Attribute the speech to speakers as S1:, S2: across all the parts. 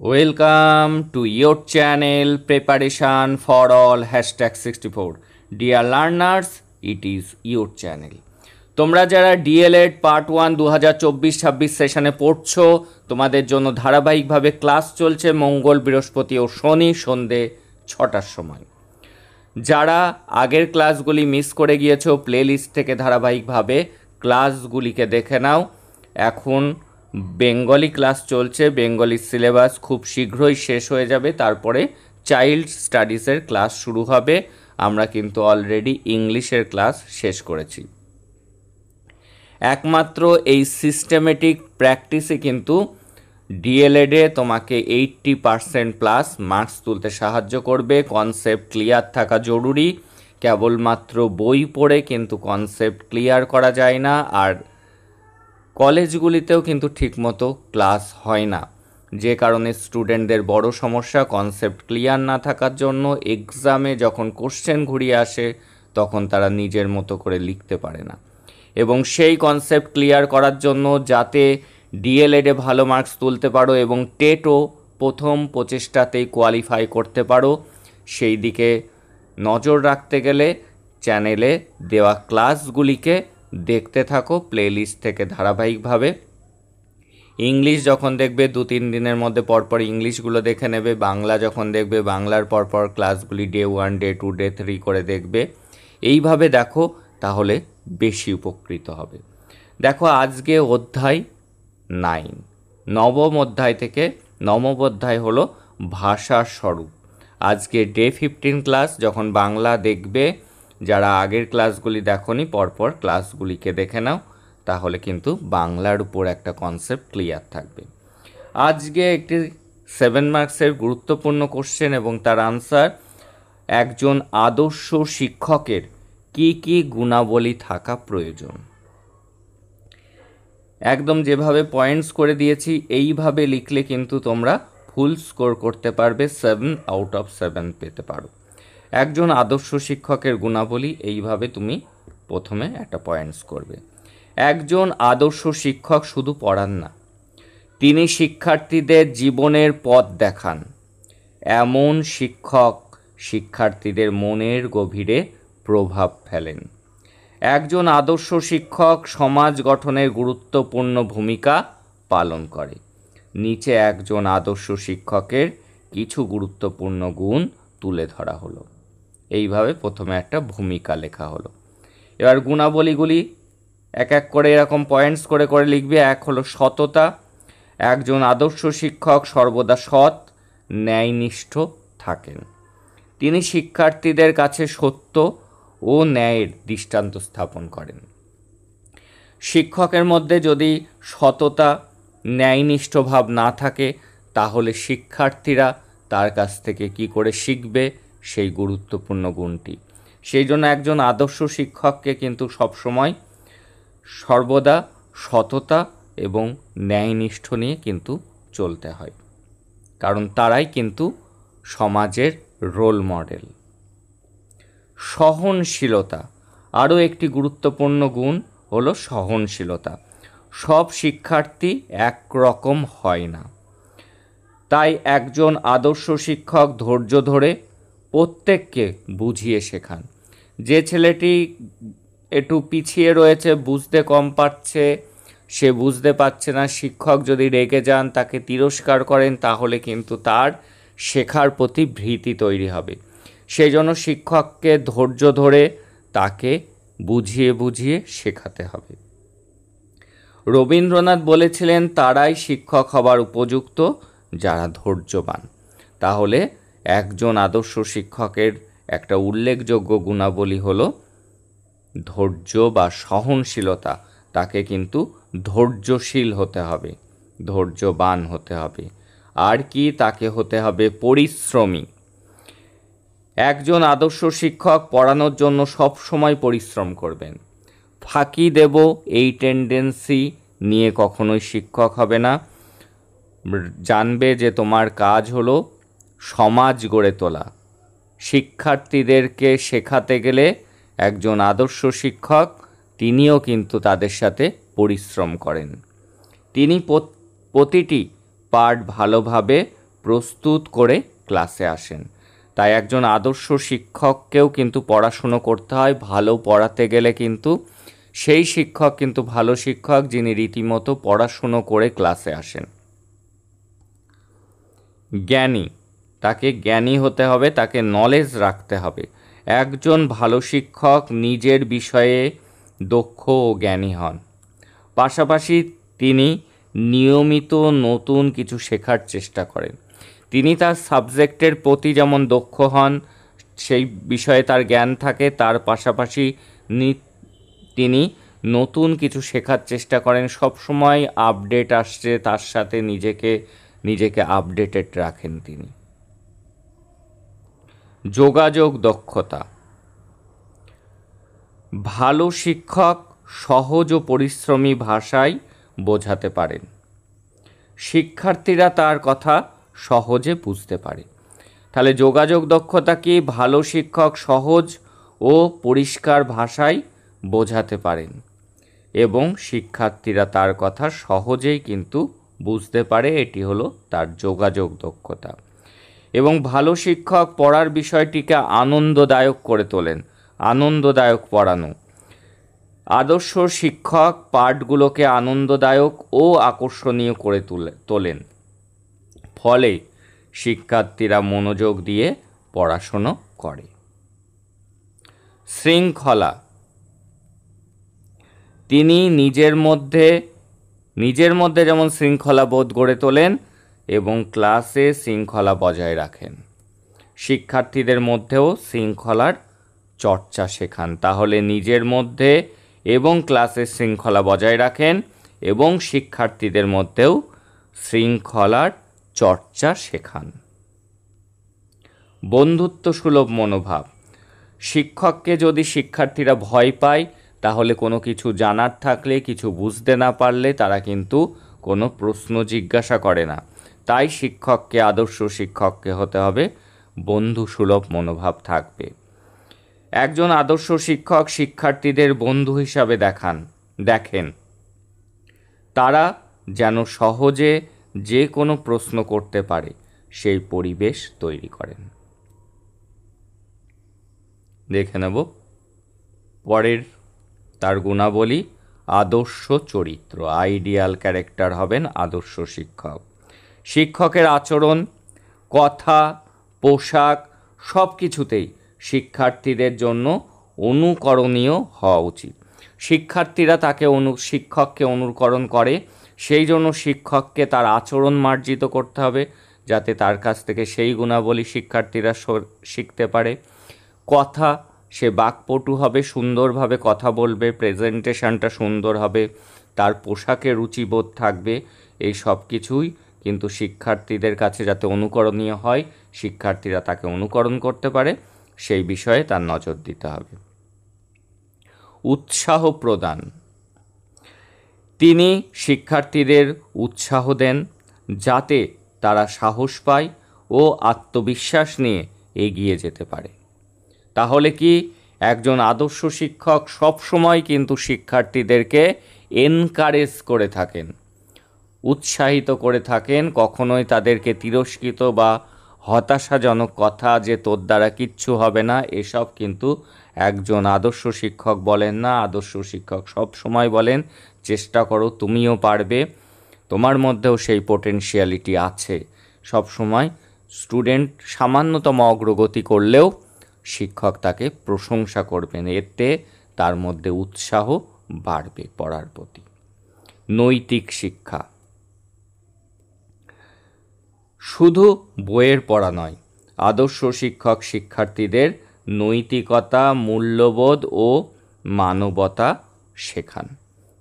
S1: Welcome to your channel Preparation for All #64. Dear learners, it is your channel. তোমরা যারা D.El.Ed part 1 2024-26 সেশনে পড়ছো, তোমাদের জন্য ধারাবাহিকভাবে ক্লাস চলছে মঙ্গল, বৃহস্পতি ও শনি সন্ধে 6টার সময়। যারা আগের ক্লাসগুলি মিস করে গিয়েছো, প্লেলিস্ট থেকে ধারাবাহিকভাবে ক্লাসগুলিকে দেখে নাও। এখন বেঙ্গলি ক্লাস চলছে, বেঙ্গলি সিলেবাস খুব শীঘ্রই শেষ হয়ে যাবে, তারপরে চাইল্ড স্টাডিজের ক্লাস শুরু হবে। আমরা কিন্তু অলরেডি ইংলিশের ক্লাস শেষ করেছি। একমাত্র এই সিস্টেমেটিক প্র্যাকটিসে কিন্তু ডিএলএডে তোমাকে 80% প্লাস মার্কস তুলতে সাহায্য করবে। কনসেপ্ট ক্লিয়ার থাকা জরুরি। কেবলমাত্র বই পড়ে কিন্তু কনসেপ্ট ক্লিয়ার করা যায় না, আর কলেজগুলিতেও কিন্তু ঠিকমতো ক্লাস হয় না, যে কারণে স্টুডেন্টদের বড় সমস্যা কনসেপ্ট ক্লিয়ার না থাকার জন্য। এক্সামে যখন কোশ্চেন ঘুরিয়ে আসে তখন তারা নিজের মতো করে লিখতে পারে না, এবং সেই কনসেপ্ট ক্লিয়ার করার জন্য যাতে ডিএলএডে ভালো মার্কস তুলতে পারো এবং টেটও প্রথম প্রচেষ্টাতেই কোয়ালিফাই করতে পারো, সেই দিকে নজর রাখতে গেলে চ্যানেলে দেওয়া ক্লাসগুলিকে দেখতে থাকো প্লেলিস্ট থেকে ধারাবাহিকভাবে। ইংলিশ যখন দেখবে 2-3 দিনের মধ্যে পরপর ইংলিশগুলো দেখে নেবে। বাংলা যখন দেখবে বাংলার পরপর ক্লাসগুলি ডে 1, ডে 2, ডে 3 করে দেখবে। এইভাবে দেখো, তাহলে বেশি উপকৃত হবে। দেখো, আজকে অধ্যায় 9, নবম অধ্যায় থেকে নবম অধ্যায় হলো ভাষার স্বরূপ। আজকে ডে 15 ক্লাস। যখন বাংলা দেখবে, যারা আগের ক্লাসগুলি দেখোনি পরপর ক্লাসগুলিকে দেখে নাও, তাহলে কিন্তু বাংলার উপর একটা কনসেপ্ট ক্লিয়ার থাকবে। আজকে একটি 7 মার্কসের গুরুত্বপূর্ণ কোশ্চেন এবং তার আনসার। একজন আদর্শ শিক্ষকের কি কি গুণাবলী থাকা প্রয়োজন। একদম যেভাবে পয়েন্টস করে দিয়েছি এইভাবে লিখলে কিন্তু তোমরা ফুল স্কোর করতে পারবে, 7 আউট অফ 7 পেতে পারো। একজন আদর্শ শিক্ষকের গুণাবলী এইভাবে তুমি প্রথমে একটা পয়েন্টস করবে। একজন আদর্শ শিক্ষক শুধু পড়ান না, তিনি শিক্ষার্থীদের জীবনের পথ দেখান। এমন শিক্ষক শিক্ষার্থীদের মনের গভীরে প্রভাব ফেলেন। একজন আদর্শ শিক্ষক সমাজ গঠনের গুরুত্বপূর্ণ ভূমিকা পালন করে। নিচে একজন আদর্শ শিক্ষকের কিছু গুরুত্বপূর্ণ গুণ তুলে ধরা হলো। এইভাবে প্রথমে একটা ভূমিকা লেখা হলো। এবার গুণাবলীগুলি এক এক করে এরকম পয়েন্টস করে করে লিখবে। এক হলো সততা। একজন আদর্শ শিক্ষক সর্বদা সৎ, ন্যায়নিষ্ঠ থাকেন। তিনি শিক্ষার্থীদের কাছে সত্য ও ন্যায়ের দৃষ্টান্ত স্থাপন করেন। শিক্ষকের মধ্যে যদি সততা, ন্যায়নিষ্ঠ ভাব না থাকে, তাহলে শিক্ষার্থীরা তার কাছ থেকে কি করে শিখবে, সেই গুরুত্বপূর্ণ গুণটি। সেই জন্য একজন আদর্শ শিক্ষককে কিন্তু সবসময় সর্বদা সততা এবং ন্যায়নিষ্ঠ নিয়ে কিন্তু চলতে হয়, কারণ তারাই কিন্তু সমাজের রোল মডেল। সহনশীলতা আরও একটি গুরুত্বপূর্ণ গুণ হলো সহনশীলতা। সব শিক্ষার্থী একরকম হয় না, তাই একজন আদর্শ শিক্ষক ধৈর্য ধরে প্রত্যেককে বুঝিয়ে শেখান। যে ছেলেটি একটু পিছিয়ে রয়েছে, বুঝতে কম পারছে, সে বুঝতে পারছে না, শিক্ষক যদি রেগে যান, তাকে তিরস্কার করেন, তাহলে কিন্তু তার শেখার প্রতি ভীতি তৈরি হবে। সেই জন্য শিক্ষককে ধৈর্য ধরে তাকে বুঝিয়ে বুঝিয়ে শেখাতে হবে। রবীন্দ্রনাথ বলেছিলেন, তারাই শিক্ষক হবার উপযুক্ত যারা ধৈর্যবান। তাহলে একজন আদর্শ শিক্ষকের একটা উল্লেখযোগ্য গুণাবলী হলো ধৈর্য বা সহনশীলতা। তাকে কিন্তু ধৈর্যশীল হতে হবে, ধৈর্যবান হতে হবে। আর কি, তাকে হতে হবে পরিশ্রমী। একজন আদর্শ শিক্ষক পড়ানোর জন্য সব সময় পরিশ্রম করবেন। ফাঁকি দেব এই টেন্ডেন্সি নিয়ে কখনোই শিক্ষক হবে না। জানবে যে তোমার কাজ হলো সমাজ গড়ে তোলা। শিক্ষার্থীদেরকে শেখাতে গেলে একজন আদর্শ শিক্ষক তিনিও কিন্তু তাদের সাথে পরিশ্রম করেন। তিনি প্রতিটি পার্ট ভালোভাবে প্রস্তুত করে ক্লাসে আসেন। তাই একজন আদর্শ শিক্ষককেও কিন্তু পড়াশুনো করতে হয়। ভালো পড়াতে গেলে কিন্তু সেই শিক্ষক কিন্তু ভালো শিক্ষক, যিনি রীতিমতো পড়াশুনো করে ক্লাসে আসেন। জ্ঞানী, তাকে জ্ঞানী হতে হবে, তাকে নলেজ রাখতে হবে। একজন ভালো শিক্ষক নিজের বিষয়ে দক্ষ ও জ্ঞানী হন, পাশাপাশি তিনি নিয়মিত নতুন কিছু শেখার চেষ্টা করেন। তিনি তার সাবজেক্টের প্রতি যেমন দক্ষ হন, সেই বিষয়ে তার জ্ঞান থাকে, তার পাশাপাশি তিনি নতুন কিছু শেখার চেষ্টা করেন। সবসময় আপডেট আসছে, তার সাথে নিজেকে আপডেটেড রাখেন তিনি। যোগাযোগ দক্ষতা, ভালো শিক্ষক সহজ ও পরিশ্রমী ভাষায় বোঝাতে পারেন। শিক্ষার্থীরা তার কথা সহজে বুঝতে পারে। তাহলে যোগাযোগ দক্ষতা কি? ভালো শিক্ষক সহজ ও পরিষ্কার ভাষায় বোঝাতে পারেন এবং শিক্ষার্থীরা তার কথা সহজেই কিন্তু বুঝতে পারে। এটি হলো তার যোগাযোগ দক্ষতা। এবং ভালো শিক্ষক পড়ার বিষয়টিকে আনন্দদায়ক করে তোলেন। আনন্দদায়ক পড়ানো, আদর্শ শিক্ষক পাঠগুলোকে আনন্দদায়ক ও আকর্ষণীয় করে তোলেন, ফলে শিক্ষার্থীরা মনোযোগ দিয়ে পড়াশুনো করে। শৃঙ্খলা, তিনি নিজের মধ্যে যেমন শৃঙ্খলা বোধ গড়ে তোলেন এবং ক্লাসে শৃঙ্খলা বজায় রাখেন। শিক্ষার্থীদের মধ্যেও শৃঙ্খলার চর্চা শেখান। তাহলে নিজের মধ্যে এবং ক্লাসে শৃঙ্খলা বজায় রাখেন এবং শিক্ষার্থীদের মধ্যেও শৃঙ্খলার চর্চা শেখান। বন্ধুত্ব সুলভ মনোভাব, শিক্ষককে যদি শিক্ষার্থীরা ভয় পায়, তাহলে কোনো কিছু জানার থাকলে, কিছু বুঝতে না পারলে তারা কিন্তু কোনো প্রশ্ন জিজ্ঞাসা করে না। তাই আদর্শ শিক্ষককে হতে হবে বন্ধু সুলভ মনোভাব থাকবে। একজন আদর্শ শিক্ষক শিক্ষার্থীদের বন্ধু হিসাবে দেখেন, তারা যেন সহজে যে কোনো প্রশ্ন করতে পারে সেই পরিবেশ তৈরি করেন। দেখে নেব পরের তার গুণাবলী। আদর্শ চরিত্র, আইডিয়াল ক্যারেক্টার হবেন আদর্শ শিক্ষক। শিক্ষকের আচরণ, কথা, পোশাক সব কিছুতেই শিক্ষার্থীদের জন্য অনুকরণীয় হওয়া উচিত। শিক্ষার্থীরা শিক্ষককে অনুকরণ করে, সেই জন্য শিক্ষককে তার আচরণ মার্জিত করতে হবে, যাতে তার কাছ থেকে সেই গুণাবলী শিক্ষার্থীরা শিখতে পারে। কথা, সে বাকপটু হবে, সুন্দরভাবে কথা বলবে, প্রেজেন্টেশনটা সুন্দর হবে, তার পোশাকে রুচিবোধ থাকবে। এই সব কিছুই কিন্তু শিক্ষার্থীদের কাছে যাতে অনুকরণীয় হয়, শিক্ষার্থীরা তাকে অনুকরণ করতে পারে, সেই বিষয়ে তার নজর দিতে হবে। উৎসাহ প্রদান, তিনি শিক্ষার্থীদের উৎসাহ দেন যাতে তারা সাহস পায় ও আত্মবিশ্বাস নিয়ে এগিয়ে যেতে পারে। তাহলে কি একজন আদর্শ শিক্ষক সবসময় কিন্তু শিক্ষার্থীদেরকে এনকারেজ করে থাকেন, উৎসাহিত করে থাকেন, কখনোই তাদেরকে তিরস্কৃত বা হতাশাজনক কথা যে তোর দ্বারা কিচ্ছু হবে না, এসব কিন্তু একজন আদর্শ শিক্ষক বলেন না। আদর্শ শিক্ষক সব সময় বলেন, চেষ্টা করো, তুমিও পারবে, তোমার মধ্যেও সেই পোটেনশিয়ালিটি আছে। সব সময় স্টুডেন্ট সামান্যতম অগ্রগতি করলেও শিক্ষক তাকে প্রশংসা করবেন, এতে তার মধ্যে উৎসাহ বাড়বে পড়ার প্রতি। নৈতিক শিক্ষা, শুধু বইয়ের পড়া নয়, আদর্শ শিক্ষক শিক্ষার্থীদের নৈতিকতা, মূল্যবোধ ও মানবতা শেখান।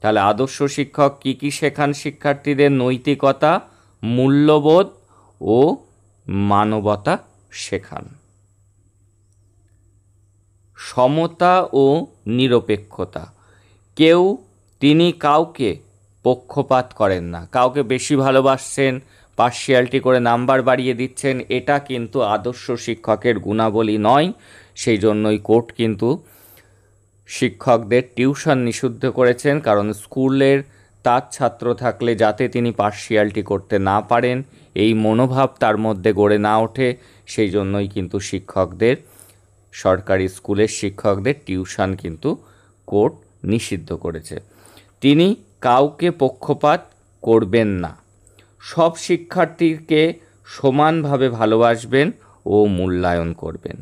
S1: তাহলে আদর্শ শিক্ষক কি কি শেখান শিক্ষার্থীদের? নৈতিকতা, মূল্যবোধ ও মানবতা শেখান। সমতা ও নিরপেক্ষতা, তিনি কাউকে পক্ষপাত করেন না, কাউকে বেশি ভালোবাসছেন, পার্শিয়ালিটি করে নাম্বার বাড়িয়ে দিচ্ছেন, এটা কিন্তু আদর্শ শিক্ষকের গুণাবলী নয়। সেই জন্যই কোর্ট কিন্তু শিক্ষকদের টিউশন নিষিদ্ধ করেছেন, কারণ স্কুলের তার ছাত্র থাকলে যাতে তিনি পার্সিয়ালিটি করতে না পারেন, এই মনোভাব তার মধ্যে গড়ে না ওঠে, সেই জন্যই কিন্তু শিক্ষকদের, সরকারি স্কুলের শিক্ষকদের টিউশন কিন্তু কোর্ট নিষিদ্ধ করেছে। তিনি কাউকে পক্ষপাত করবেন না, সব শিক্ষার্থীকে সমানভাবে ভালোবাসবেন ও মূল্যায়ন করবেন।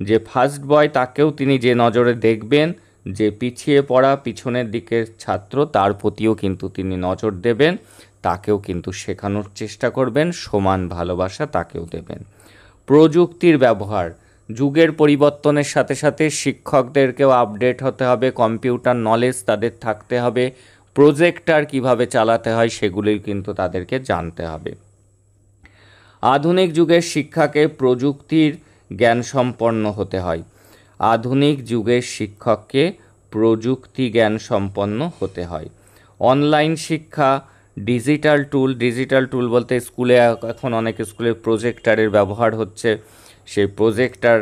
S1: যে ফার্স্ট বয় তাকেও তিনি যে নজরে দেখবেন, যে পিছিয়ে পড়া পিছনের দিকের ছাত্র তার প্রতিও কিন্তু তিনি নজর দেবেন, তাকেও কিন্তু শেখানোর চেষ্টা করবেন, সমান ভালোবাসা তাকেও দেবেন। প্রযুক্তির ব্যবহার, যুগের পরিবর্তনের সাথে সাথে শিক্ষকদেরকেও আপডেট হতে হবে, কম্পিউটার নলেজ তাদের থাকতে হবে, প্রজেক্টর কিভাবে চালাতে হয় সেগুলি কিন্তু তাদেরকে জানতে হবে। আধুনিক যুগের শিক্ষাকে প্রযুক্তির জ্ঞান সম্পন্ন হতে হয়। আধুনিক যুগের শিক্ষককে প্রযুক্তি জ্ঞান সম্পন্ন হতে হয়। অনলাইন শিক্ষা, ডিজিটাল টুল বলতে স্কুলে এখন অনেক স্কুলে প্রজেক্টরের ব্যবহার হচ্ছে, সেই প্রজেক্টর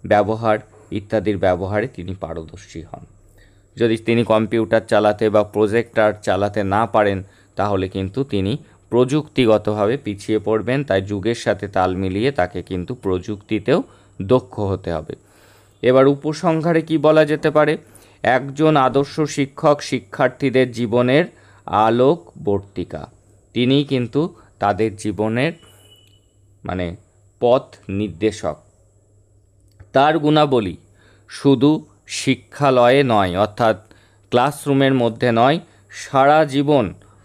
S1: ব্যবহার ইত্যাদির ব্যবহারে তিনি পারদর্শী হন। যদি তিনি কম্পিউটার চালাতে বা প্রজেক্টর চালাতে না পারেন, তাহলে কিন্তু তিনি প্রযুক্তিগতভাবে পিছিয়ে পড়বেন। তাই যুগের সাথে তাল মিলিয়ে তাকে কিন্তু প্রযুক্তিতেও দক্ষ হতে হবে। এবার উপসংহারে কি বলা যেতে পারে? একজন আদর্শ শিক্ষক শিক্ষার্থীদের জীবনের আলোকবর্তিকা, তিনি কিন্তু তাদের জীবনের পথ নির্দেশক। তার গুণাবলী শুধু শিক্ষালয়ে নয়, অর্থাৎ ক্লাসরুমের মধ্যে নয়, সারা জীবন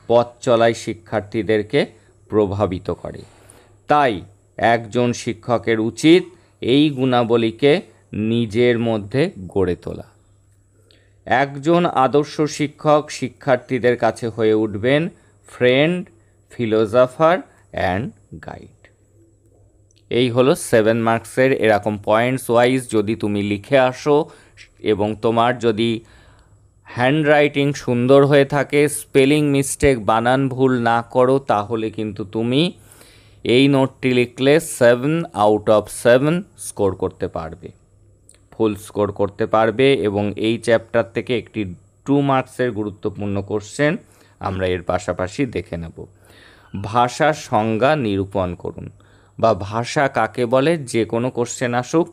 S1: পথ চলায় শিক্ষার্থীদেরকে প্রভাবিত করে। তাই একজন শিক্ষকের উচিত এই গুণাবলীকে নিজের মধ্যে গড়ে তোলা। একজন আদর্শ শিক্ষক শিক্ষার্থীদের কাছে হয়ে উঠবেন ফ্রেন্ড, ফিলোসফার অ্যান্ড গাইড। এই হলো 7 মার্কসের এরকম পয়েন্টস ওয়াইজ যদি তুমি লিখে আসো এবং তোমার যদি হ্যান্ডরাইটিং সুন্দর হয়ে থাকে, স্পেলিং মিস্টেক, বানান ভুল না করো, তাহলে কিন্তু তুমি এই নোটটি লিখলে 7 আউট অফ 7 স্কোর করতে পারবে, ফুল স্কোর করতে পারবে। এবং এই চ্যাপ্টার থেকে একটি 2 মার্কসের গুরুত্বপূর্ণ কোশ্চেন আমরা এর পাশাপাশি দেখে নেব। ভাষার সংজ্ঞা নিরূপণ করুন, বা ভাষা কাকে বলে, যে কোনো কোশ্চেন আসুক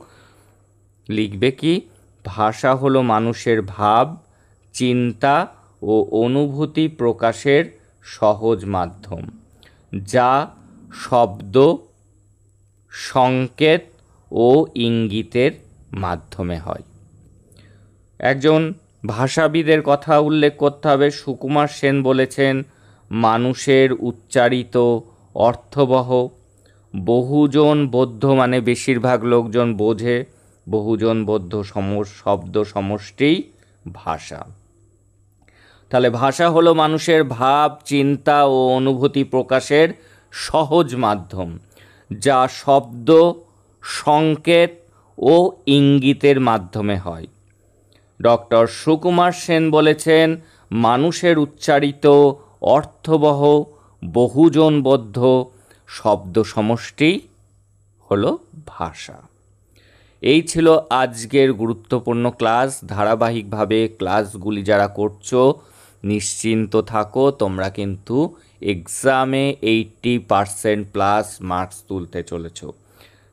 S1: লিখবে কি? ভাষা হলো মানুষের ভাব, চিন্তা ও অনুভূতি প্রকাশের সহজ মাধ্যম, যা শব্দ, সংকেত ও ইঙ্গিতের মাধ্যমে হয়। একজন ভাষাবিদের কথা উল্লেখ করতে হবে। সুকুমার সেন বলেছেন, মানুষের উচ্চারিত অর্থবহ, বহুজন বোধ্য মানে বেশিরভাগ লোকজন বোঝে, বহুজন বোধ্য শব্দ সমষ্টিই ভাষা। তাহলে ভাষা হলো মানুষের ভাব, চিন্তা ও অনুভূতি প্রকাশের সহজ মাধ্যম, যা শব্দ, সংকেত ও ইঙ্গিতের মাধ্যমে হয়। ডক্টর সুকুমার সেন বলেছেন, মানুষের উচ্চারিত অর্থবহ বহুজনবদ্ধ শব্দ সমষ্টি হলো ভাষা। এই ছিল আজকের গুরুত্বপূর্ণ ক্লাস। ধারাবাহিকভাবে ক্লাসগুলি যারা করছো নিশ্চিন্ত থাকো, তোমরা কিন্তু এক্সামে 80% প্লাস মার্কস তুলতে চলেছো।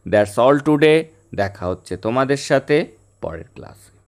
S1: That's all today. দেখা হচ্ছে তোমাদের সাথে পরের ক্লাসে।